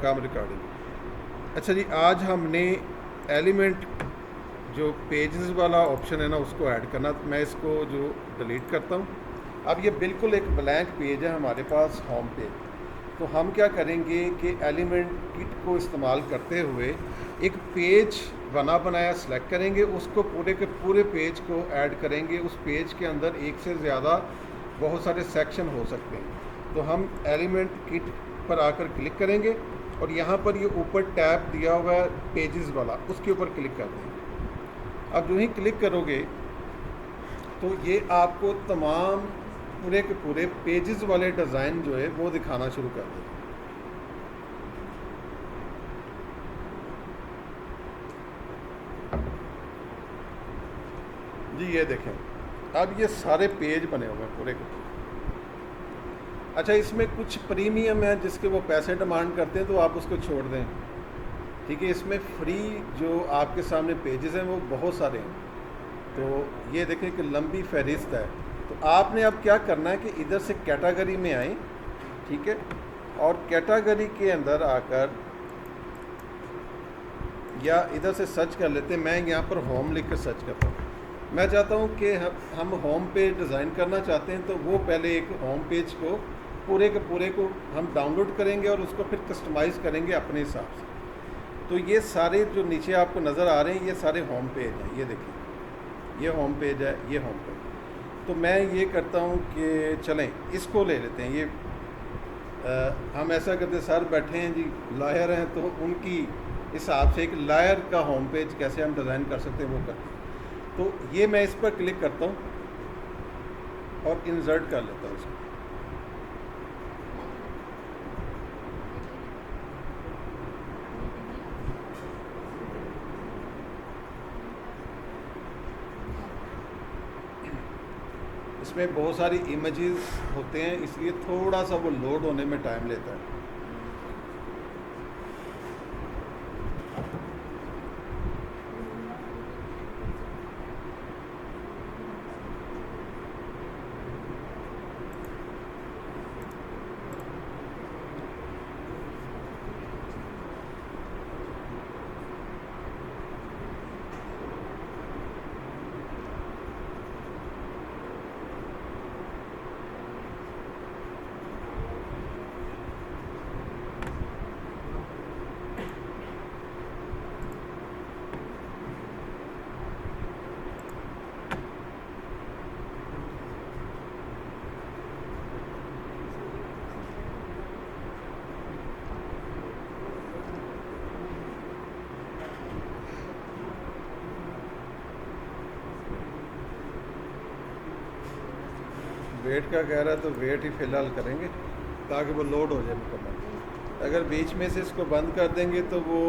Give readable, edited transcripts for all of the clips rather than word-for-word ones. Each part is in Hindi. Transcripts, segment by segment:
काम रिकॉर्डिंग। अच्छा जी, आज हमने एलिमेंट जो पेजेस वाला ऑप्शन है ना उसको ऐड करना। तो मैं इसको जो डिलीट करता हूँ। अब ये बिल्कुल एक ब्लैंक पेज है हमारे पास, होम पेज। तो हम क्या करेंगे कि एलिमेंट किट को इस्तेमाल करते हुए एक पेज बना बनाया सेलेक्ट करेंगे, उसको पूरे के पूरे पेज को ऐड करेंगे। उस पेज के अंदर एक से ज़्यादा बहुत सारे सेक्शन हो सकते हैं। तो हम एलिमेंट किट पर आकर क्लिक करेंगे और यहाँ पर ये ऊपर टैब दिया हुआ है पेजेस वाला, उसके ऊपर क्लिक कर देंगे। अब जो ही क्लिक करोगे तो ये आपको तमाम पूरे के पूरे पेजेस वाले डिज़ाइन जो है वो दिखाना शुरू कर देगा। जी ये देखें, अब ये सारे पेज बने हुए हैं पूरे के पूरे। अच्छा, इसमें कुछ प्रीमियम है जिसके वो पैसे डिमांड करते हैं, तो आप उसको छोड़ दें, ठीक है। इसमें फ्री जो आपके सामने पेजेस हैं वो बहुत सारे हैं। तो ये देखें कि लंबी फहरिस्त है। तो आपने अब क्या करना है कि इधर से कैटेगरी में आए, ठीक है, और कैटेगरी के अंदर आकर या इधर से सर्च कर लेते हैं। मैं यहाँ पर होम लिख कर सर्च करता हूँ। मैं चाहता हूँ कि हम होम पेज डिज़ाइन करना चाहते हैं, तो वो पहले एक होम पेज को पूरे के पूरे को हम डाउनलोड करेंगे और उसको फिर कस्टमाइज़ करेंगे अपने हिसाब से। तो ये सारे जो नीचे आपको नज़र आ रहे हैं ये सारे होम पेज हैं। ये देखिए, ये होम पेज है, ये होम पेज। तो मैं ये करता हूँ कि चलें इसको ले लेते हैं। ये हम ऐसा करते हैं, सर बैठे हैं जी, लायर हैं, तो उनकी हिसाब से एक लायर का होम पेज कैसे हम डिज़ाइन कर सकते हैं वो करते हैं। तो ये मैं इस पर क्लिक करता हूँ और इंसर्ट कर लेता हूँ इसको। इसमें बहुत सारी इमेजेस होते हैं, इसलिए थोड़ा सा वो लोड होने में टाइम लेता है। वेट का कह रहा है तो वेट ही फ़िलहाल करेंगे ताकि वो लोड हो जाए मुकम्मल। अगर बीच में से इसको बंद कर देंगे तो वो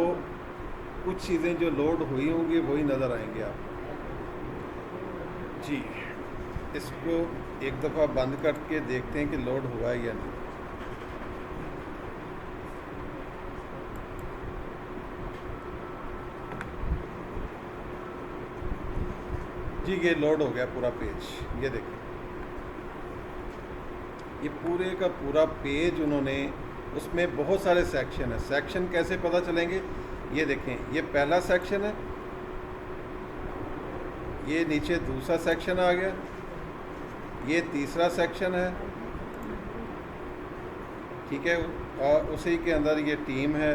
कुछ चीज़ें जो लोड हुई होंगी वही नज़र आएंगी आपको। जी, इसको एक दफ़ा बंद करके देखते हैं कि लोड हुआ है या नहीं। जी ये लोड हो गया पूरा पेज। ये देखें, ये पूरे का पूरा पेज उन्होंने, उसमें बहुत सारे सेक्शन है। सेक्शन कैसे पता चलेंगे? ये देखें, ये पहला सेक्शन है, ये नीचे दूसरा सेक्शन आ गया, ये तीसरा सेक्शन है, ठीक है, और उसी के अंदर ये टीम है,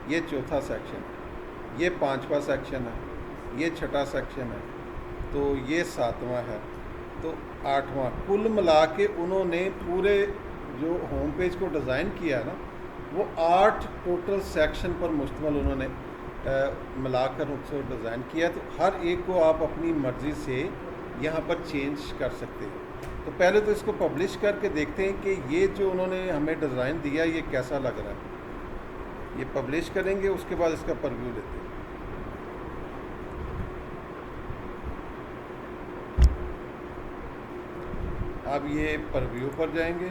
ये चौथा सेक्शन है, ये पांचवा सेक्शन है, ये छठा सेक्शन है, तो ये सातवां है, तो आठवां। कुल मिला के उन्होंने पूरे जो होम पेज को डिज़ाइन किया है ना, वो 8 टोटल सेक्शन पर मुश्तमिल उन्होंने मिलाकर उसको डिज़ाइन किया। तो हर एक को आप अपनी मर्ज़ी से यहाँ पर चेंज कर सकते हैं। तो पहले तो इसको पब्लिश करके देखते हैं कि ये जो उन्होंने हमें डिज़ाइन दिया ये कैसा लग रहा है। ये पब्लिश करेंगे, उसके बाद इसका प्रीव्यू लेते हैं। अब ये प्रीव्यू पर जाएंगे,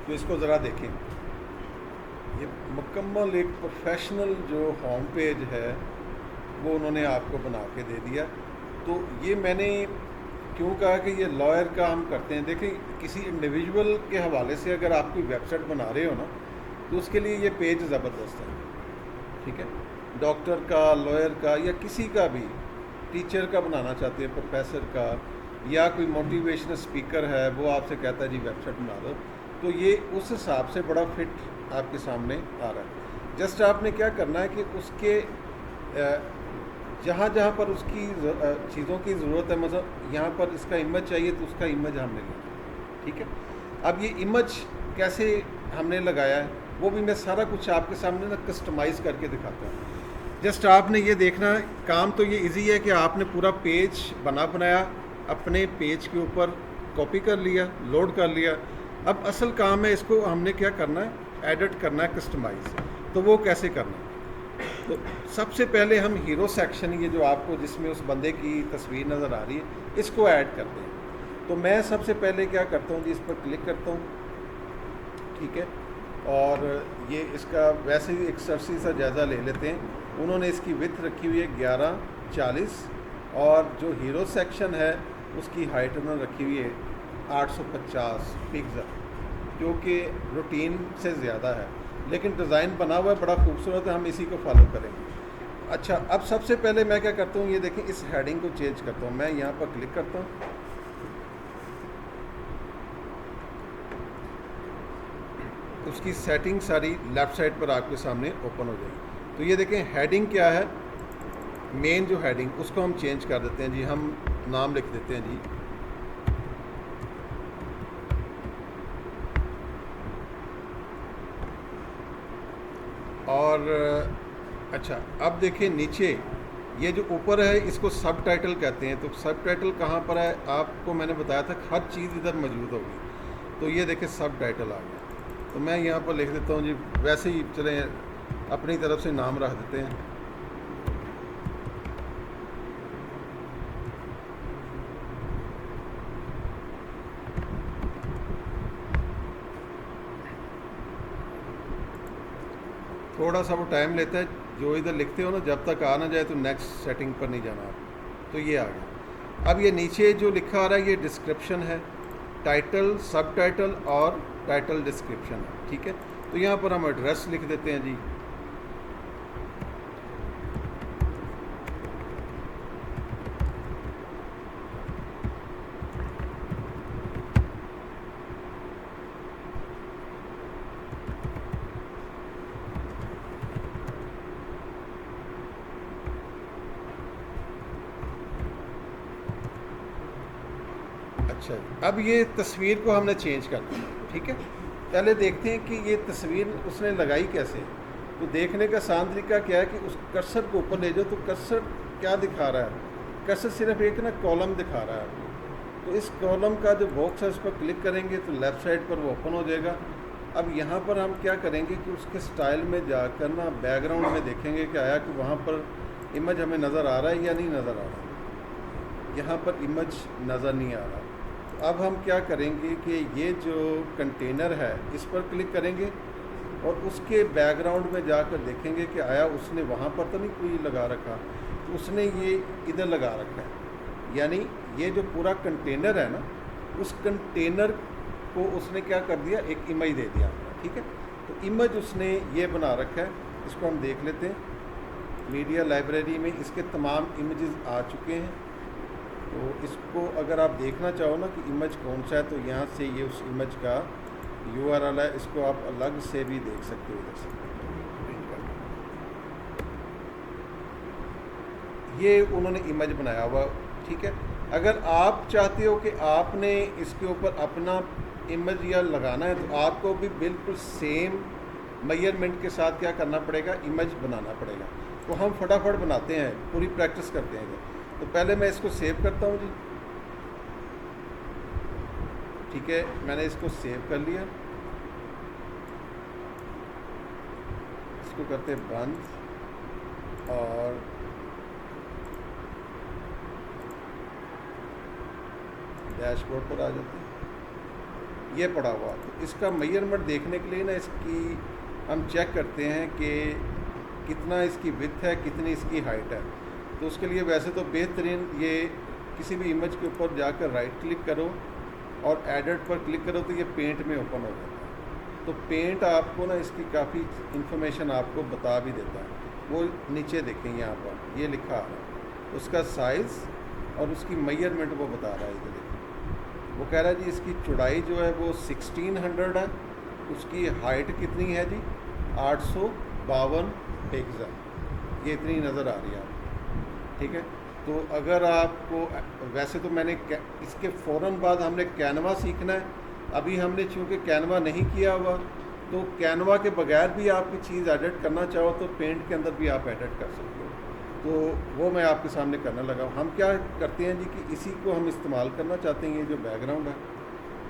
तो इसको ज़रा देखें। ये मुकम्मल एक प्रोफेशनल जो होम पेज है वो उन्होंने आपको बना के दे दिया। तो ये मैंने क्यों कहा कि ये लॉयर का हम करते हैं, देखिए किसी इंडिविजुअल के हवाले से अगर आप कोई वेबसाइट बना रहे हो ना, तो उसके लिए ये पेज ज़बरदस्त है, ठीक है। डॉक्टर का, लॉयर का, या किसी का भी, टीचर का बनाना चाहते हैं, प्रोफेसर का, या कोई मोटिवेशनल स्पीकर है, वो आपसे कहता है जी वेबसाइट बना दो, तो ये उस हिसाब से बड़ा फिट आपके सामने आ रहा है। जस्ट आपने क्या करना है कि उसके जहाँ जहाँ पर उसकी चीज़ों की ज़रूरत है, मतलब यहाँ पर इसका इमेज चाहिए तो उसका इमेज हमने लिया, ठीक है। अब ये इमेज कैसे हमने लगाया है वो भी मैं सारा कुछ आपके सामने ना कस्टमाइज़ करके दिखाता हूँ। जस्ट आपने ये देखना है, काम तो ये इजी है कि आपने पूरा पेज बनाया, अपने पेज के ऊपर कॉपी कर लिया, लोड कर लिया। अब असल काम है इसको हमने क्या करना है, एडिट करना है, कस्टमाइज़। तो वो कैसे करना है, तो सबसे पहले हम हीरो सेक्शन, ये जो आपको जिसमें उस बंदे की तस्वीर नज़र आ रही है, इसको ऐड करते हैं। तो मैं सबसे पहले क्या करता हूँ जी, इस पर क्लिक करता हूँ, ठीक है। और ये इसका वैसे ही एक सरसी सा जायज़ा ले लेते हैं। उन्होंने इसकी विड्थ रखी हुई है 1140, और जो हीरो सेक्शन है उसकी हाइट उन्होंने रखी हुई है 850 पिक्सल, जो कि रूटीन से ज़्यादा है, लेकिन डिज़ाइन बना हुआ है बड़ा खूबसूरत है, हम इसी को फॉलो करेंगे। अच्छा, अब सबसे पहले मैं क्या करता हूँ, ये देखें, इस हेडिंग को चेंज करता हूँ। मैं यहाँ पर क्लिक करता हूँ, उसकी सेटिंग सारी लेफ़्ट साइड पर आपके सामने ओपन हो जाएगी। तो ये देखें हेडिंग क्या है, मेन जो हेडिंग, उसको हम चेंज कर देते हैं जी, हम नाम लिख देते हैं जी और अच्छा, अब देखिए नीचे ये जो ऊपर है इसको सब टाइटल कहते हैं। तो सब टाइटल कहाँ पर है, आपको मैंने बताया था हर चीज़ इधर मौजूद होगी। तो ये देखिए सब टाइटल आ गया। तो मैं यहाँ पर लिख देता हूँ जी, वैसे ही चलें अपनी तरफ से नाम रख देते हैं, थोड़ा सा वो टाइम लेता है, जो इधर लिखते हो ना, जब तक आ ना जाए तो नेक्स्ट सेटिंग पर नहीं जाना आप। तो ये आ गया। अब ये नीचे जो लिखा आ रहा है ये डिस्क्रिप्शन है, टाइटल, सब टाइटल और टाइटल डिस्क्रिप्शन है, ठीक है। तो यहाँ पर हम एड्रेस लिख देते हैं जी, अच्छा। अब ये तस्वीर को हमने चेंज करना है, ठीक है। पहले देखते हैं कि ये तस्वीर उसने लगाई कैसे। तो देखने का आसान तरीका क्या है कि उस कर्सर को ऊपर ले जाओ, तो कर्सर क्या दिखा रहा है, कर्सर सिर्फ एक ना कॉलम दिखा रहा है। तो इस कॉलम का जो बॉक्स है उस पर क्लिक करेंगे तो लेफ़्ट साइड पर वो ओपन हो जाएगा। अब यहाँ पर हम क्या करेंगे कि उसके स्टाइल में जाकर ना बैकग्राउंड में देखेंगे कि आया कि वहाँ पर इमेज हमें नज़र आ रहा है या नहीं नज़र आ रहा। यहाँ पर इमेज नज़र नहीं आ रहा। अब हम क्या करेंगे कि ये जो कंटेनर है इस पर क्लिक करेंगे और उसके बैकग्राउंड में जाकर देखेंगे कि आया उसने वहाँ पर तो नहीं कोई लगा रखा, तो उसने ये इधर लगा रखा है। यानी ये जो पूरा कंटेनर है ना, उस कंटेनर को उसने क्या कर दिया, एक इमेज दे दिया, ठीक है। तो इमेज उसने ये बना रखा है, इसको हम देख लेते हैं। मीडिया लाइब्रेरी में इसके तमाम इमेजेस आ चुके हैं। तो इसको अगर आप देखना चाहो ना कि इमेज कौन सा है, तो यहाँ से ये उस इमेज का URL है, इसको आप अलग से भी देख सकते हो इधर से। ये उन्होंने इमेज बनाया हुआ, ठीक है। अगर आप चाहते हो कि आपने इसके ऊपर अपना इमेज या लगाना है, तो आपको भी बिल्कुल सेम मेजरमेंट के साथ क्या करना पड़ेगा, इमेज बनाना पड़ेगा। तो हम फटाफट बनाते हैं, पूरी प्रैक्टिस करते हैं। तो पहले मैं इसको सेव करता हूँ जी, ठीक है। मैंने इसको सेव कर लिया, इसको करते बंद और डैशबोर्ड पर आ जाते हैं। ये पड़ा हुआ, तो इसका मेजरमेंट देखने के लिए ना इसकी हम चेक करते हैं कि कितना इसकी विड्थ है, कितनी इसकी हाइट है। तो उसके लिए वैसे तो बेहतरीन ये किसी भी इमेज के ऊपर जाकर राइट क्लिक करो और एडिट पर क्लिक करो तो ये पेंट में ओपन हो जाता है। तो पेंट आपको ना इसकी काफ़ी इंफॉर्मेशन आपको बता भी देता है। वो नीचे देखें यहाँ पर ये लिखा आ रहा है, उसका साइज़ और उसकी मेजरमेंट वो बता रहा है। इधर देखिए वो कह रहा है जी इसकी चौड़ाई जो है वो 1600 है, उसकी हाइट कितनी है जी 852 पिक्सल, ये इतनी नज़र आ रही है आपको, ठीक है। तो अगर आपको वैसे तो मैंने इसके फ़ौरन बाद हमने कैनवा सीखना है, अभी हमने चूँकि कैनवा नहीं किया हुआ तो कैनवा के बगैर भी आपकी चीज़ एडिट करना चाहो तो पेंट के अंदर भी आप एडिट कर सकते हो। तो वो मैं आपके सामने करने लगा हूँ। हम क्या करते हैं जी कि इसी को हम इस्तेमाल करना चाहते हैं, ये जो बैकग्राउंड है,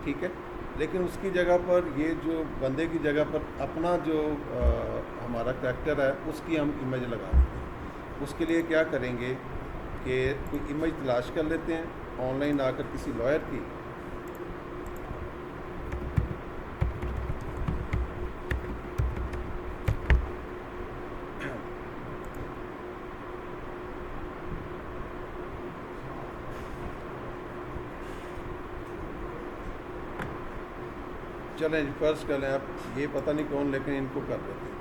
ठीक है, लेकिन उसकी जगह पर ये जो बंदे की जगह पर अपना जो हमारा करैक्टर है उसकी हम इमेज लगा देते हैं। उसके लिए क्या करेंगे कि कोई इमेज तलाश कर लेते हैं ऑनलाइन आकर किसी लॉयर की, चलें फर्ज कर लें, अब ये पता नहीं कौन, लेकिन इनको कर देते हैं।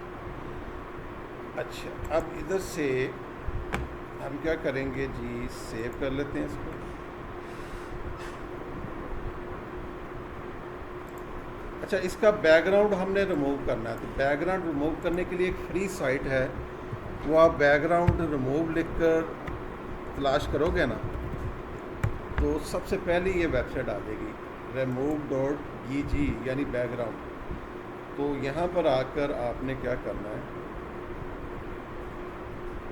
अच्छा, अब इधर से हम क्या करेंगे जी, सेव कर लेते हैं इसको। अच्छा, इसका बैकग्राउंड हमने रिमूव करना है, तो बैकग्राउंड रिमूव करने के लिए एक फ्री साइट है, वो आप बैकग्राउंड रिमूव लिखकर तलाश करोगे ना तो सबसे पहले ये वेबसाइट आ जाएगी remove.gg यानी बैकग्राउंड। तो यहाँ पर आकर आपने क्या करना है,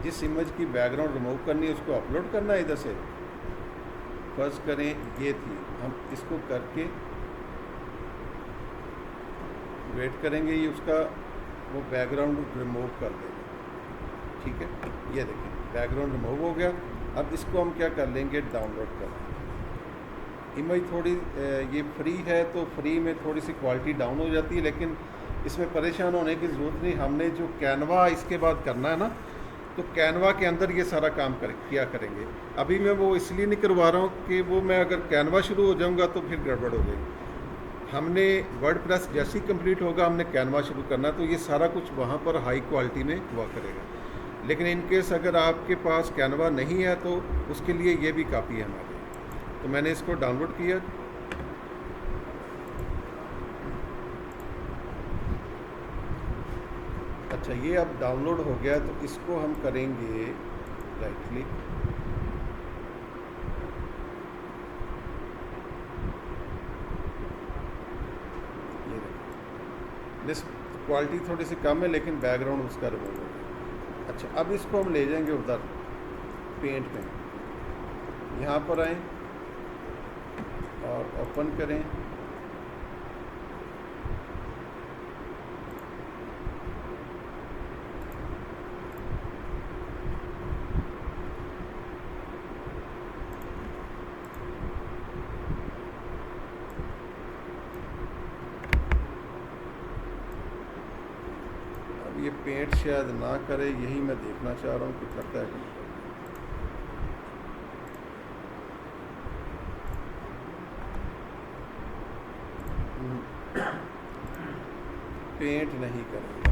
जिस इमेज की बैकग्राउंड रिमूव करनी है उसको अपलोड करना है। इधर से फर्ज करें ये थी, हम इसको करके वेट करेंगे, ये उसका वो बैकग्राउंड रिमूव कर देगा, ठीक है। ये देखिए बैकग्राउंड रिमूव हो गया। अब इसको हम क्या कर लेंगे, डाउनलोड कर लेंगे। इमेज थोड़ी ये फ्री है तो फ्री में थोड़ी सी क्वालिटी डाउन हो जाती है, लेकिन इसमें परेशान होने की ज़रूरत नहीं। हमने जो कैनवा इसके बाद करना है ना, तो कैनवा के अंदर ये सारा काम किया करेंगे। अभी मैं वो इसलिए नहीं करवा रहा हूँ कि वो मैं अगर कैनवा शुरू हो जाऊँगा तो फिर गड़बड़ हो जाएगी। हमने वर्डप्रेस जैसे ही कंप्लीट होगा हमने कैनवा शुरू करना, तो ये सारा कुछ वहाँ पर हाई क्वालिटी में हुआ करेगा। लेकिन इनकेस अगर आपके पास कैनवा नहीं है तो उसके लिए ये भी काफ़ी है हमारे। तो मैंने इसको डाउनलोड किया। अच्छा, ये अब डाउनलोड हो गया, तो इसको हम करेंगे राइट क्लिक, ये देखिए क्वालिटी थोड़ी सी कम है लेकिन बैकग्राउंड उसका रिमूव हो गया। अच्छा, अब इसको हम ले जाएंगे उधर पेंट में, यहाँ पर आएँ और ओपन करें। अब ये पेंट शायद ना करे, यही मैं देखना चाह रहा हूँ कि करता है कि पेंट नहीं करेंगे।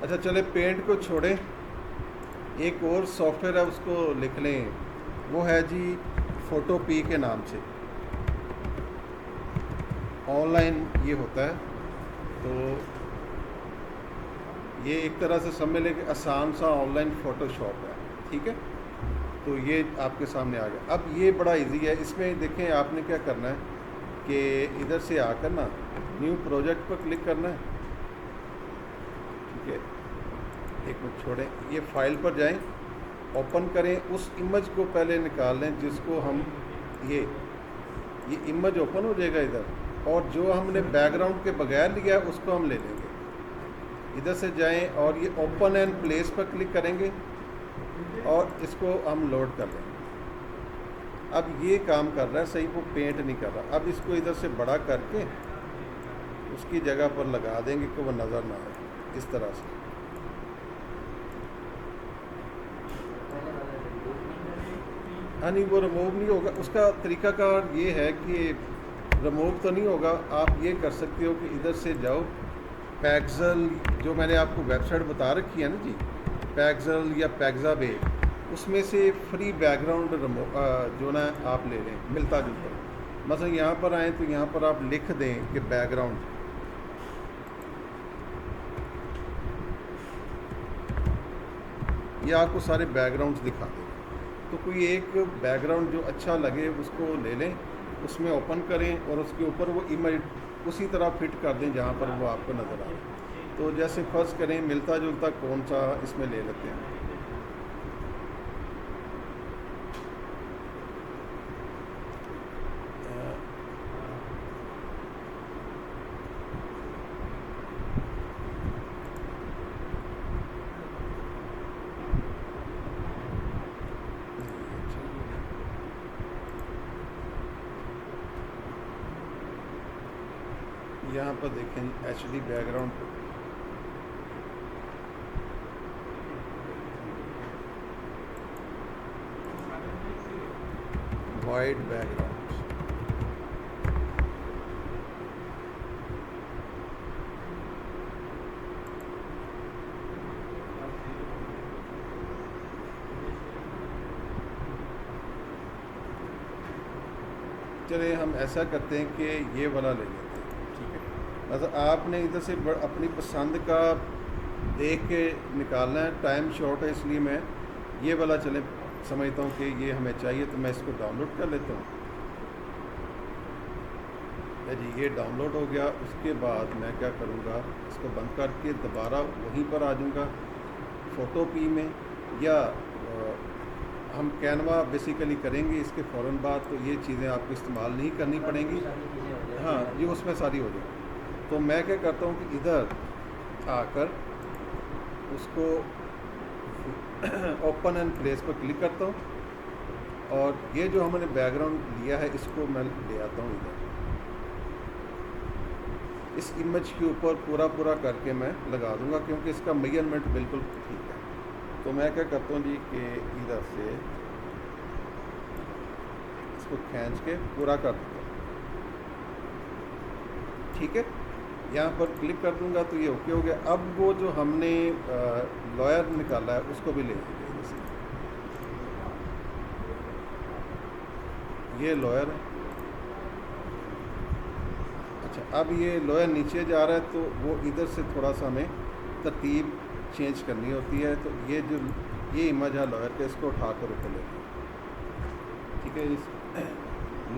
अच्छा चले पेंट को छोड़ें, एक और सॉफ्टवेयर है उसको लिख लें, वो है जी फोटोपी के नाम से, ऑनलाइन ये होता है। तो ये एक तरह से समझ लें कि आसान सा ऑनलाइन फ़ोटोशॉप है, ठीक है। तो ये आपके सामने आ गया। अब ये बड़ा इजी है, इसमें देखें आपने क्या करना है कि इधर से आकर ना न्यू प्रोजेक्ट पर क्लिक करना है, ठीक है। एक मिनट छोड़ें, ये फाइल पर जाएं, ओपन करें, उस इमेज को पहले निकाल लें जिसको हम ये इमेज ओपन हो जाएगा इधर, और जो हमने बैकग्राउंड के बगैर लिया है उसको हम ले लेंगे। इधर से जाएं और ये ओपन एंड प्लेस पर क्लिक करेंगे और इसको हम लोड कर लेंगे। अब ये काम कर रहा है सही, वो पेंट नहीं कर रहा। अब इसको इधर से बड़ा करके उसकी जगह पर लगा देंगे कि वो नज़र ना आए, इस तरह से। हाँ नहीं, वो रिमूव नहीं होगा। उसका तरीकाकार ये है कि रिमूव तो नहीं होगा। आप ये कर सकते हो कि इधर से जाओ, पैक्सल जो मैंने आपको वेबसाइट बता रखी है ना जी, पैक्सल या पैक्साबे, उसमें से फ्री बैकग्राउंड जो ना आप ले लें मिलता जुलता। मतलब यहाँ पर आएँ तो यहाँ पर आप लिख दें कि बैकग्राउंड, ये आपको सारे बैकग्राउंड्स दिखा देगा। तो कोई एक बैकग्राउंड जो अच्छा लगे उसको ले लें, उसमें ओपन करें और उसके ऊपर वो इमेज उसी तरह फिट कर दें जहाँ पर वो आपको नज़र आ रहा है। तो जैसे फर्स्ट करें, मिलता जुलता कौन सा इसमें ले लेते हैं। यहाँ पर देखें एचडी बैकग्राउंड, वाइट बैकग्राउंड, चलिए हम ऐसा करते हैं कि ये वाला ले लेते हैं, ठीक है। मतलब आपने इधर से अपनी पसंद का देख के निकालना है। टाइम शॉर्ट है इसलिए मैं ये वाला चले समझता हूँ कि ये हमें चाहिए, तो मैं इसको डाउनलोड कर लेता हूँ। जी ये डाउनलोड हो गया। उसके बाद मैं क्या करूँगा, इसको बंद करके दोबारा वहीं पर आ जाऊँगा फ़ोटो पी में, या हम कैनवा बेसिकली करेंगे इसके फ़ौरन बाद, तो ये चीज़ें आपको इस्तेमाल नहीं करनी पड़ेंगी। हाँ ये उसमें सारी हो जाए। तो मैं क्या करता हूँ कि इधर आकर उसको ओपन एंड प्लेस पर क्लिक करता हूँ और ये जो हमने बैकग्राउंड लिया है इसको मैं ले आता हूँ इधर, इस इमेज के ऊपर पूरा करके मैं लगा दूंगा क्योंकि इसका मेजरमेंट बिल्कुल ठीक है। तो मैं क्या करता हूँ जी कि इधर से इसको खींच के पूरा कर दूँगा, ठीक है। यहाँ पर क्लिक कर दूंगा तो ये ओके हो गया। अब वो जो हमने लॉयर निकाला है उसको भी ले लेंगे। जैसे ये लॉयर है, अच्छा अब ये लॉयर नीचे जा रहा है तो वो इधर से थोड़ा सा हमें तरतीब चेंज करनी होती है। तो ये जो ये इमेज है लॉयर का, इसको उठाकर ऊपर लेते हैं, ठीक है। इस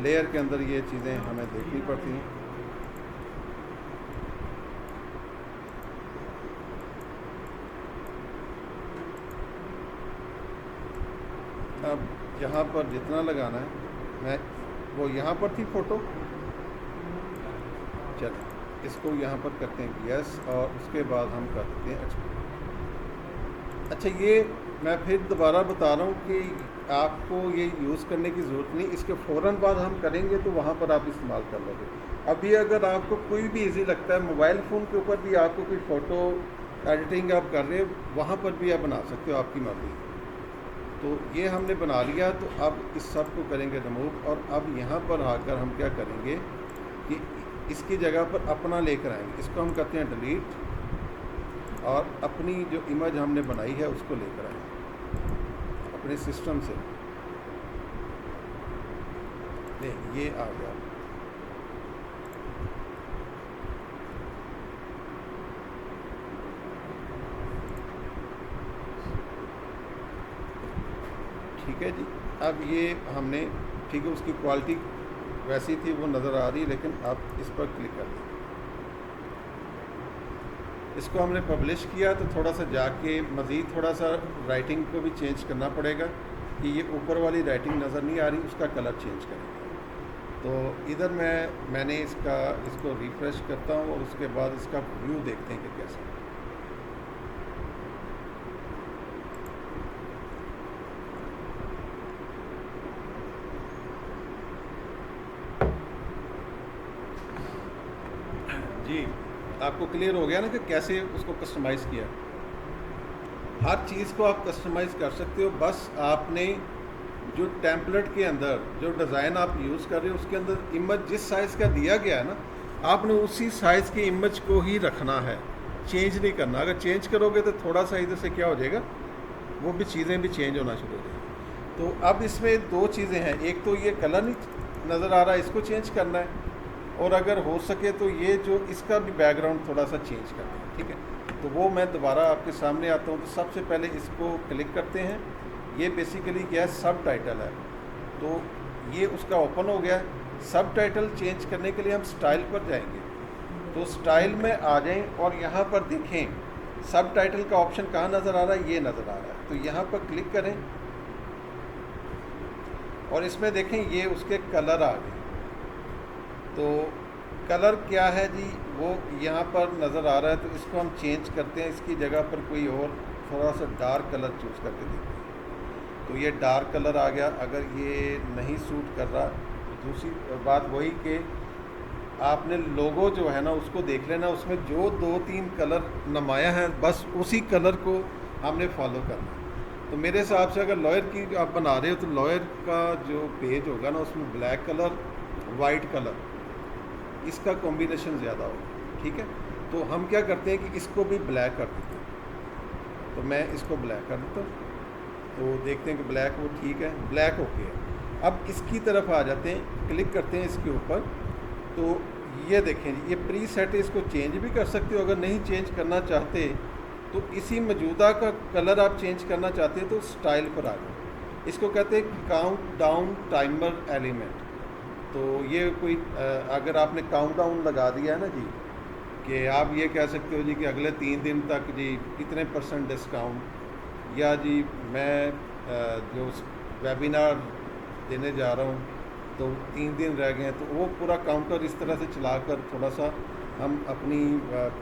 लेयर के अंदर ये चीज़ें हमें देखनी पड़ती हैं। अब यहाँ पर जितना लगाना है, मैं वो यहाँ पर थी फ़ोटो, चलिए इसको यहाँ पर करते हैं यस, और उसके बाद हम कर देते हैं एक्सपोर्ट। अच्छा ये मैं फिर दोबारा बता रहा हूँ कि आपको ये यूज़ करने की ज़रूरत नहीं, इसके फ़ौरन बाद हम करेंगे तो वहाँ पर आप इस्तेमाल कर लोगे। अभी अगर आपको कोई भी इजी लगता है, मोबाइल फ़ोन के ऊपर भी आपको कोई फ़ोटो एडिटिंग आप कर रहे हो, वहाँ पर भी आप बना सकते हो, आपकी मर्ज़ी। तो ये हमने बना लिया, तो अब इस सब को करेंगे रिमूव, और अब यहाँ पर आकर हम क्या करेंगे कि इसकी जगह पर अपना लेकर आएंगे। इसको हम कहते हैं डिलीट, और अपनी जो इमेज हमने बनाई है उसको लेकर आएंगे अपने सिस्टम से। ये आ गया। ठीक है जी, अब ये हमने, ठीक है, उसकी क्वालिटी वैसी थी वो नज़र आ रही, लेकिन आप इस पर क्लिक कर दें। इसको हमने पब्लिश किया तो थोड़ा सा जाके मज़ीद थोड़ा सा राइटिंग को भी चेंज करना पड़ेगा कि ये ऊपर वाली राइटिंग नज़र नहीं आ रही, उसका कलर चेंज करेंगे। तो इधर मैंने इसको रिफ़्रेश करता हूँ और उसके बाद इसका व्यू देखते हैं कि कैसा। जी आपको क्लियर हो गया ना कि कैसे उसको कस्टमाइज़ किया। हर चीज़ को आप कस्टमाइज़ कर सकते हो, बस आपने जो टेम्पलेट के अंदर जो डिज़ाइन आप यूज़ कर रहे हो उसके अंदर इमेज जिस साइज़ का दिया गया है ना, आपने उसी साइज़ की इमेज को ही रखना है, चेंज नहीं करना। अगर चेंज करोगे तो थोड़ा सा इधर से क्या हो जाएगा, वो भी चीज़ें भी चेंज होना शुरू हो जाएगी। तो अब इसमें दो चीज़ें हैं, एक तो ये कलर नहीं नज़र आ रहा है, इसको चेंज करना है, और अगर हो सके तो ये जो इसका भी बैकग्राउंड थोड़ा सा चेंज करना है। ठीक है, तो वो मैं दोबारा आपके सामने आता हूँ। तो सबसे पहले इसको क्लिक करते हैं। ये बेसिकली क्या है, सब टाइटल है, तो ये उसका ओपन हो गया। सब टाइटल चेंज करने के लिए हम स्टाइल पर जाएंगे, तो स्टाइल में आ जाएं और यहाँ पर देखें सब टाइटल का ऑप्शन कहाँ नज़र आ रहा है, ये नज़र आ रहा है। तो यहाँ पर क्लिक करें और इसमें देखें ये उसके कलर आ गए। तो कलर क्या है जी, वो यहाँ पर नज़र आ रहा है, तो इसको हम चेंज करते हैं। इसकी जगह पर कोई और थोड़ा सा डार्क कलर चूज़ करके देखते हैं। तो ये डार्क कलर आ गया। अगर ये नहीं सूट कर रहा, तो दूसरी बात वही कि आपने लोगो जो है ना उसको देख लेना, उसमें जो 2-3 कलर नुमाया हैं बस उसी कलर को हमने फॉलो करना। तो मेरे हिसाब से अगर लॉयर की आप बना रहे हो तो लॉयर का जो पेज होगा ना उसमें ब्लैक कलर वाइट कलर इसका कॉम्बिनेशन ज़्यादा होगा। ठीक है, तो हम क्या करते हैं कि इसको भी ब्लैक कर देते हैं। तो मैं इसको ब्लैक कर देता हूँ, तो देखते हैं कि ब्लैक वो ठीक है, ब्लैक ओके है। अब इसकी तरफ आ जाते हैं, क्लिक करते हैं इसके ऊपर। तो ये देखें ये प्री सेट है, इसको चेंज भी कर सकते हो। अगर नहीं चेंज करना चाहते तो इसी मौजूदा का कलर आप चेंज करना चाहते हैं तो स्टाइल पर आ जाए। इसको कहते हैं काउंट डाउन टाइमर एलिमेंट। तो ये कोई अगर आपने काउंट डाउन लगा दिया है ना जी, कि आप ये कह सकते हो जी कि अगले 3 दिन तक जी कितने % डिस्काउंट, या जी मैं जो वेबिनार देने जा रहा हूँ तो 3 दिन रह गए हैं, तो वो पूरा काउंटर इस तरह से चलाकर थोड़ा सा हम अपनी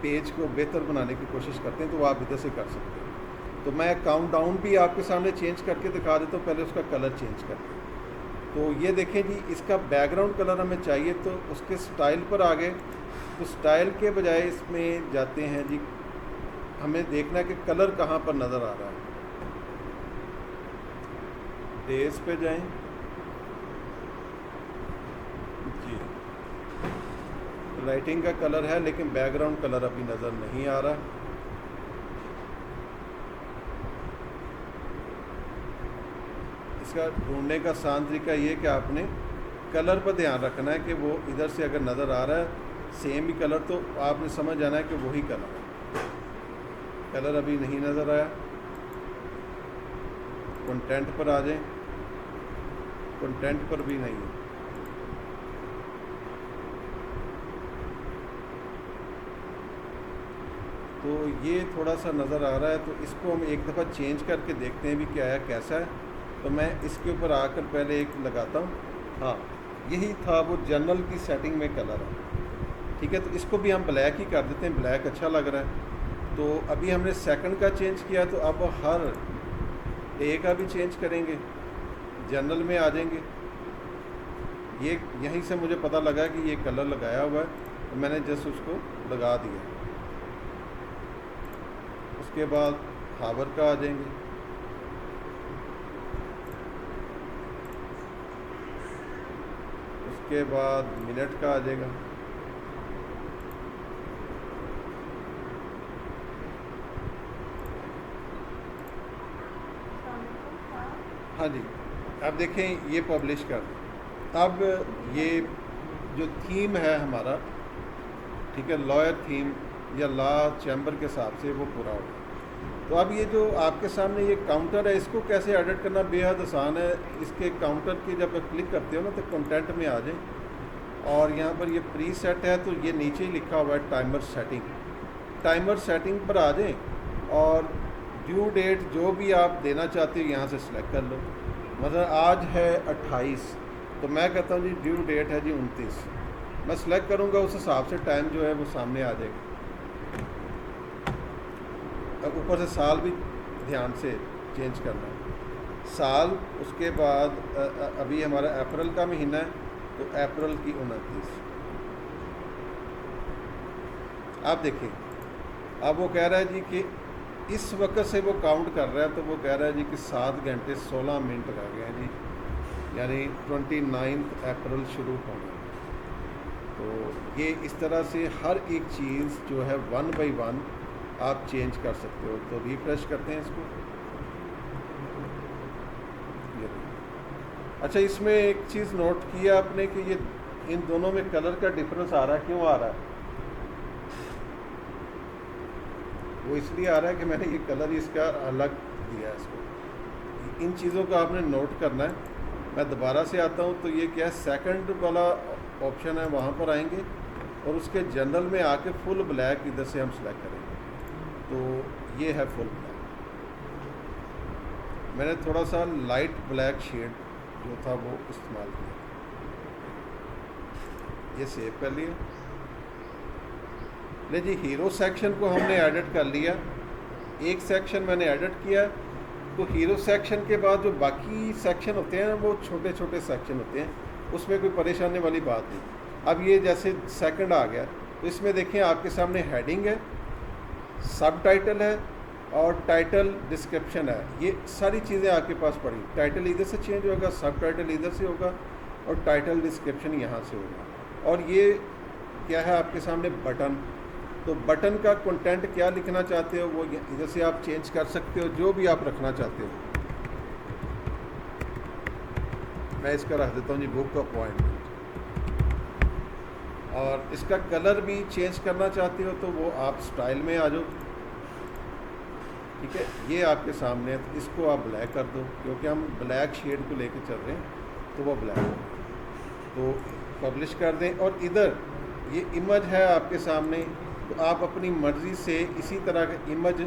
पेज को बेहतर बनाने की कोशिश करते हैं। तो वो आप इधर से कर सकते हैं। तो मैं काउंट डाउन भी आपके सामने चेंज करके दिखा देता हूँ, पहले उसका कलर चेंज करके। तो ये देखें जी इसका बैकग्राउंड कलर हमें चाहिए, तो उसके स्टाइल पर आ गए। तो स्टाइल के बजाय इसमें जाते हैं जी, हमें देखना है कि कलर कहाँ पर नज़र आ रहा है। डेज पे जाएं जी, राइटिंग का कलर है लेकिन बैकग्राउंड कलर अभी नज़र नहीं आ रहा। इसका ढूंढने का आसान तरीका ये कि आपने कलर पर ध्यान रखना है कि वो इधर से अगर नज़र आ रहा है सेम ही कलर, तो आपने समझ जाना है कि वही कलर है। कलर अभी नहीं नज़र आया। कंटेंट पर आ जाएं, कंटेंट पर भी नहीं है। तो ये थोड़ा सा नज़र आ रहा है, तो इसको हम एक दफ़ा चेंज करके देखते हैं भी क्या है कैसा है। तो मैं इसके ऊपर आकर पहले एक लगाता हूँ। हाँ, यही था वो जनरल की सेटिंग में कलर है। ठीक है, तो इसको भी हम ब्लैक ही कर देते हैं, ब्लैक अच्छा लग रहा है। तो अभी हमने सेकंड का चेंज किया, तो अब हर डे का भी चेंज करेंगे, जनरल में आ जाएंगे। ये यहीं से मुझे पता लगा कि ये कलर लगाया हुआ है, तो मैंने जस्ट उसको लगा दिया। उसके बाद हावर का आ जाएंगे। उसके बाद मिनट का आ जाएगा। हाँ जी, अब देखें ये पब्लिश कर दें। अब ये जो थीम है हमारा, ठीक है, लॉयर थीम या लॉ चैम्बर के हिसाब से वो पूरा होगा। तो अब ये जो आपके सामने ये काउंटर है, इसको कैसे एडिट करना बेहद आसान है। इसके काउंटर की जब क्लिक करते हो ना तो कंटेंट में आ जाए, और यहाँ पर ये प्री सेट है, तो ये नीचे ही लिखा हुआ है टाइमर सेटिंग। टाइमर सेटिंग पर आ जाएं और ड्यू डेट जो भी आप देना चाहते हो यहाँ से सिलेक्ट कर लो। मतलब आज है 28, तो मैं कहता हूँ जी ड्यू डेट है जी 29। मैं सिलेक्ट करूँगा, उस हिसाब से टाइम जो है वो सामने आ जाएगा। अब ऊपर से साल भी ध्यान से चेंज करना है, साल। उसके बाद अभी हमारा अप्रैल का महीना है, तो अप्रैल की 29। आप देखें, अब वो कह रहा है जी कि इस वक्त से वो काउंट कर रहा है, तो वो कह रहा है जी कि 7 घंटे 16 मिनट रह गए हैं जी यानी 29 अप्रैल शुरू होना। तो ये इस तरह से हर एक चीज़ जो है 1 बाई 1 आप चेंज कर सकते हो। तो रिफ्रेश करते हैं इसको। ये अच्छा, इसमें एक चीज़ नोट किया आपने कि ये इन दोनों में कलर का डिफरेंस आ रहा है। क्यों आ रहा है? वो इसलिए आ रहा है कि मैंने ये कलर इसका अलग दिया है इसको। इन चीज़ों को आपने नोट करना है। मैं दोबारा से आता हूँ। तो ये क्या है, सेकंड वाला ऑप्शन है, वहाँ पर आएंगे और उसके जनरल में आके फुल ब्लैक इधर से हम सेलेक्ट करेंगे। तो ये है फुल ब्लैक। मैंने थोड़ा सा लाइट ब्लैक शेड जो था वो इस्तेमाल किया। ये सेव कर लिया। ले जी, हीरो सेक्शन को हमने एडिट कर लिया। एक सेक्शन मैंने एडिट किया। तो हीरो सेक्शन के बाद जो बाकी सेक्शन होते हैं वो छोटे छोटे सेक्शन होते हैं, उसमें कोई परेशानी वाली बात नहीं। अब ये जैसे सेकंड आ गया, तो इसमें देखें आपके सामने हेडिंग है, सब टाइटल है और टाइटल डिस्क्रिप्शन है। ये सारी चीज़ें आपके पास पड़ी। टाइटल इधर से चेंज होगा, सब टाइटल इधर से होगा और टाइटल डिस्क्रिप्शन यहाँ से होगा। और ये क्या है आपके सामने, बटन। तो बटन का कंटेंट क्या लिखना चाहते हो वो इधर से आप चेंज कर सकते हो, जो भी आप रखना चाहते हो। मैं इसका रख देता हूँ जी, बुक अपॉइंटमेंट। और इसका कलर भी चेंज करना चाहते हो तो वो आप स्टाइल में आ जाओ। ठीक है, ये आपके सामने है। तो इसको आप ब्लैक कर दो, क्योंकि हम ब्लैक शेड को लेके चल रहे हैं तो वो ब्लैक हो। तो पब्लिश कर दें। और इधर ये इमेज है आपके सामने, तो आप अपनी मर्ज़ी से इसी तरह का इमेज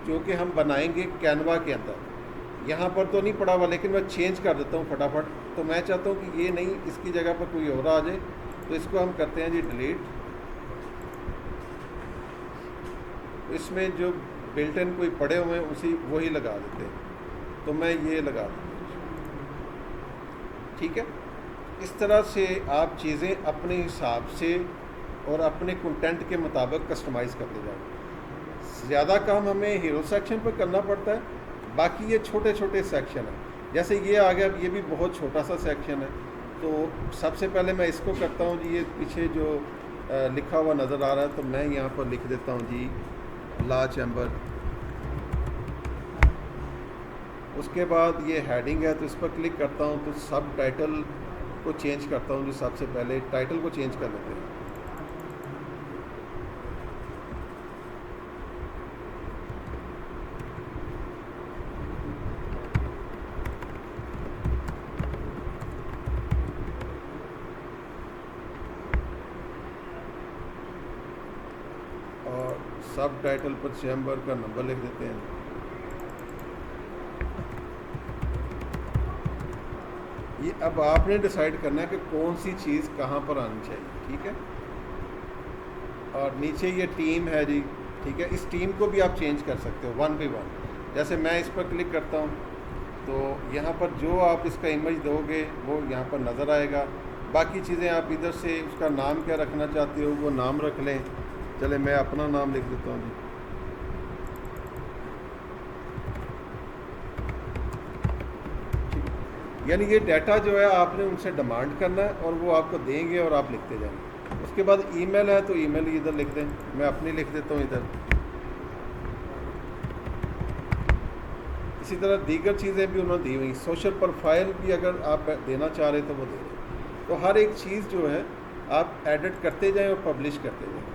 जो कि हम बनाएंगे कैनवा के अंदर, यहाँ पर तो नहीं पड़ा हुआ लेकिन मैं चेंज कर देता हूँ फटाफट। तो मैं चाहता हूँ कि ये नहीं, इसकी जगह पर कोई और आ जाए। तो इसको हम करते हैं जी डिलीट। इसमें जो बिल्ट इन कोई पड़े हुए हैं उसी वही लगा देते हैं। तो मैं ये लगा देता हूँ। ठीक है, इस तरह से आप चीज़ें अपने हिसाब से और अपने कंटेंट के मुताबिक कस्टमाइज़ करते जाओ। ज़्यादा काम हमें हीरो सेक्शन पर करना पड़ता है, बाकी ये छोटे छोटे सेक्शन हैं। जैसे ये आ गया, ये भी बहुत छोटा सा सेक्शन है। तो सबसे पहले मैं इसको करता हूँ जी, ये पीछे जो लिखा हुआ नज़र आ रहा है, तो मैं यहाँ पर लिख देता हूँ जी लॉ चैम्बर। उसके बाद ये हेडिंग है, तो इस पर क्लिक करता हूँ तो सब टाइटल को चेंज करता हूँ जी। सबसे पहले टाइटल को चेंज कर लेते हैं। और सब टाइटल पर चैम्बर का नंबर लिख देते हैं। ये अब आपने डिसाइड करना है कि कौन सी चीज़ कहाँ पर आनी चाहिए। ठीक है, और नीचे ये टीम है जी। ठीक है, इस टीम को भी आप चेंज कर सकते हो 1 बाई 1। जैसे मैं इस पर क्लिक करता हूँ तो यहाँ पर जो आप इसका इमेज दोगे वो यहाँ पर नज़र आएगा। बाकी चीज़ें आप इधर से उसका नाम क्या रखना चाहते हो वो नाम रख लें। चले मैं अपना नाम लिख देता हूँ जी। यानी ये डाटा जो है आपने उनसे डिमांड करना है और वो आपको देंगे और आप लिखते जाएंगे। उसके बाद ईमेल है तो ईमेल इधर लिख दें। मैं अपनी लिख देता हूँ इधर। इसी तरह दीगर चीज़ें भी उन्होंने दी हुई। सोशल प्रोफाइल भी अगर आप देना चाह रहे तो वो दे दें। तो हर एक चीज़ जो है आप एडिट करते जाएं और पब्लिश करते जाएं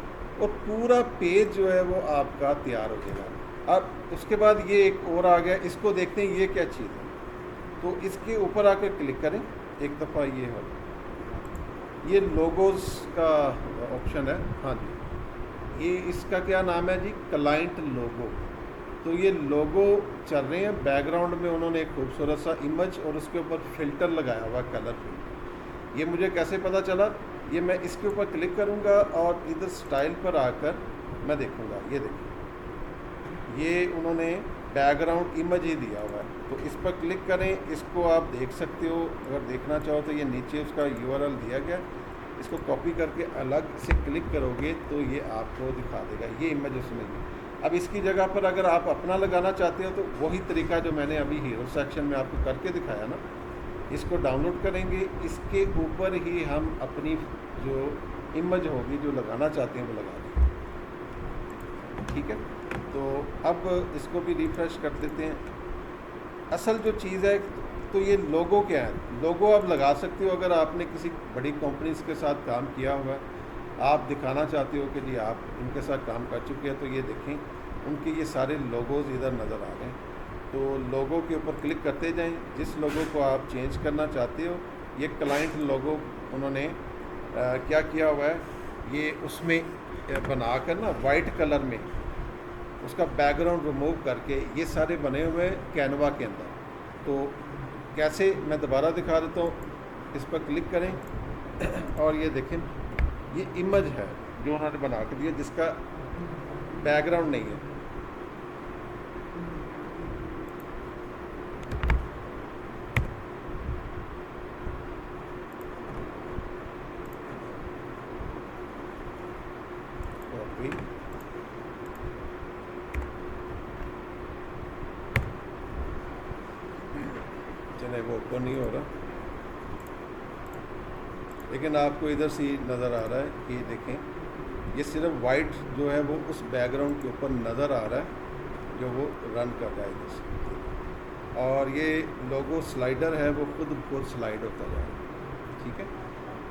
और पूरा पेज जो है वो आपका तैयार हो जाएगा। अब उसके बाद ये एक और आ गया, इसको देखते हैं ये क्या चीज़ है। तो इसके ऊपर आकर क्लिक करें एक दफ़ा। ये हो, ये लोगोज़ का ऑप्शन है। हाँ जी, ये इसका क्या नाम है जी, क्लाइंट लोगो। तो ये लोगो चल रहे हैं बैकग्राउंड में। उन्होंने एक खूबसूरत सा इमेज और उसके ऊपर फ़िल्टर लगाया हुआ, कलर फिल्टर। ये मुझे कैसे पता चला? ये मैं इसके ऊपर क्लिक करूँगा और इधर स्टाइल पर आकर मैं देखूँगा। ये देखिए, ये उन्होंने बैकग्राउंड इमेज ही दिया हुआ है। तो इस पर क्लिक करें, इसको आप देख सकते हो। अगर देखना चाहो तो ये नीचे उसका URL दिया गया, इसको कॉपी करके अलग से क्लिक करोगे तो ये आपको दिखा देगा ये इमेज उसमें। अब इसकी जगह पर अगर आप अपना लगाना चाहते हो तो वही तरीका जो मैंने अभी हीरो सेक्शन में आपको करके दिखाया ना, इसको डाउनलोड करेंगे, इसके ऊपर ही हम अपनी जो इमेज होगी जो लगाना चाहते हैं वो लगा देंगे। ठीक है, तो अब इसको भी रिफ़्रेश कर देते हैं। असल जो चीज़ है तो ये लोगो क्या है, लोगो आप लगा सकते हो अगर आपने किसी बड़ी कंपनीज के साथ काम किया हुआ है, आप दिखाना चाहते हो कि जी आप इनके साथ काम कर चुके हैं, तो ये देखें उनके ये सारे लोगोज इधर नज़र आ रहे हैं। तो लोगो के ऊपर क्लिक करते जाएं, जिस लोगो को आप चेंज करना चाहते हो। ये क्लाइंट लोगो उन्होंने क्या किया हुआ है, ये उसमें बना कर ना वाइट कलर में उसका बैकग्राउंड रिमूव करके ये सारे बने हुए हैं कैनवा के अंदर। तो कैसे, मैं दोबारा दिखा देता हूँ। इस पर क्लिक करें और ये देखें ये इमेज है जो उन्होंने बना कर दिया जिसका बैकग्राउंड नहीं है। चले वो ओपन नहीं हो रहा, लेकिन आपको इधर से नज़र आ रहा है कि देखें ये सिर्फ वाइट जो है वो उस बैकग्राउंड के ऊपर नज़र आ रहा है जो वो रन कर रहा है इधर से। और ये लोगो स्लाइडर है वो खुद स्लाइड होता जा रहा है। ठीक है,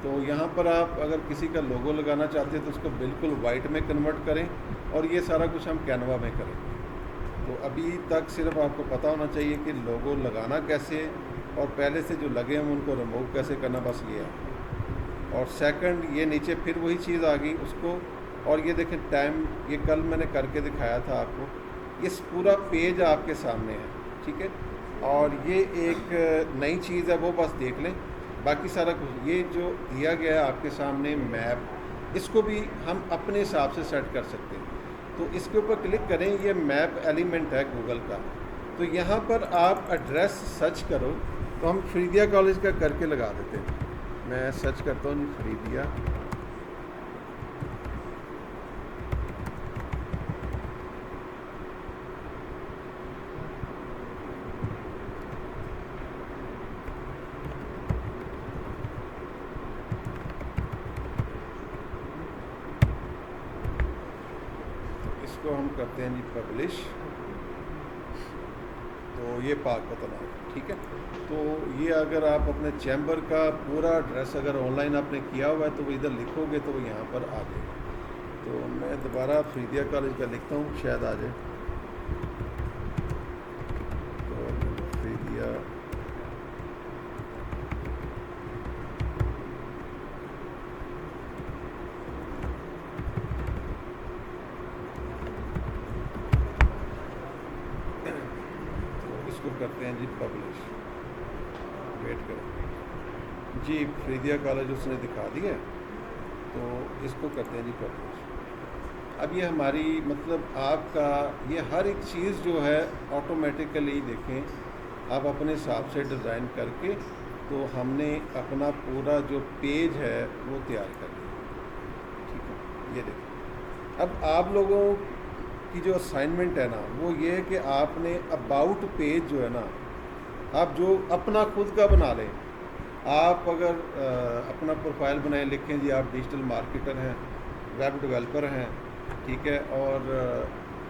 तो यहाँ पर आप अगर किसी का लोगो लगाना चाहते हैं तो उसको बिल्कुल वाइट में कन्वर्ट करें, और ये सारा कुछ हम कैनवा में करेंगे। तो अभी तक सिर्फ आपको पता होना चाहिए कि लोगो लगाना कैसे है, और पहले से जो लगे हैं उनको रिमूव कैसे करना, बस ये है। और सेकंड ये नीचे फिर वही चीज़ आ गई उसको, और ये देखें टाइम, ये कल मैंने करके दिखाया था आपको। इस पूरा पेज आपके सामने है। ठीक है, और ये एक नई चीज़ है वो बस देख लें, बाकी सारा कुछ ये जो दिया गया है आपके सामने मैप, इसको भी हम अपने हिसाब से सेट कर सकते हैं। तो इसके ऊपर क्लिक करें, ये मैप एलिमेंट है गूगल का। तो यहाँ पर आप एड्रेस सर्च करो, तो हम फरीदिया कॉलेज का करके लगा देते हैं। मैं सर्च करता हूँ जी फरीदिया, इसको हम करते हैं जी पब्लिश। तो ये पाक पता। ठीक है, तो ये अगर आप अपने चैम्बर का पूरा एड्रेस अगर ऑनलाइन आपने किया हुआ है तो वो इधर लिखोगे तो वो यहाँ पर आ जाएगा। तो मैं दोबारा फरीदिया कॉलेज का लिखता हूँ, शायद आ जाए। तो फरीदिया इसको करते हैं जी पब्लिश। वेट करें जी, फरीदिया कॉलेज उसने दिखा दिया, तो इसको करते हैं जी पब्लिश। अब ये हमारी मतलब आपका ये हर एक चीज़ जो है ऑटोमेटिकली देखें आप अपने हिसाब से डिज़ाइन करके, तो हमने अपना पूरा जो पेज है वो तैयार कर लिया। ठीक है, ये देखें। अब आप लोगों की जो असाइनमेंट है ना वो ये है कि आपने अबाउट पेज जो है ना आप जो अपना खुद का बना लें। आप अगर अपना प्रोफाइल बनाए, लिखें जी आप डिजिटल मार्केटर हैं, वेब डेवलपर हैं, ठीक है, और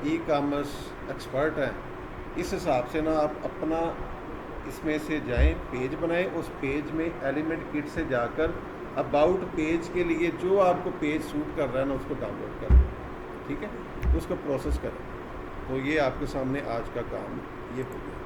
ई कॉमर्स एक्सपर्ट हैं। इस हिसाब से ना आप अपना इसमें से जाएं, पेज बनाएं, उस पेज में एलिमेंट किट से जाकर अबाउट पेज के लिए जो आपको पेज सूट कर रहा है ना उसको डाउनलोड करें। ठीक है, तो उसका प्रोसेस करें। तो ये आपके सामने आज का काम ये हो गया।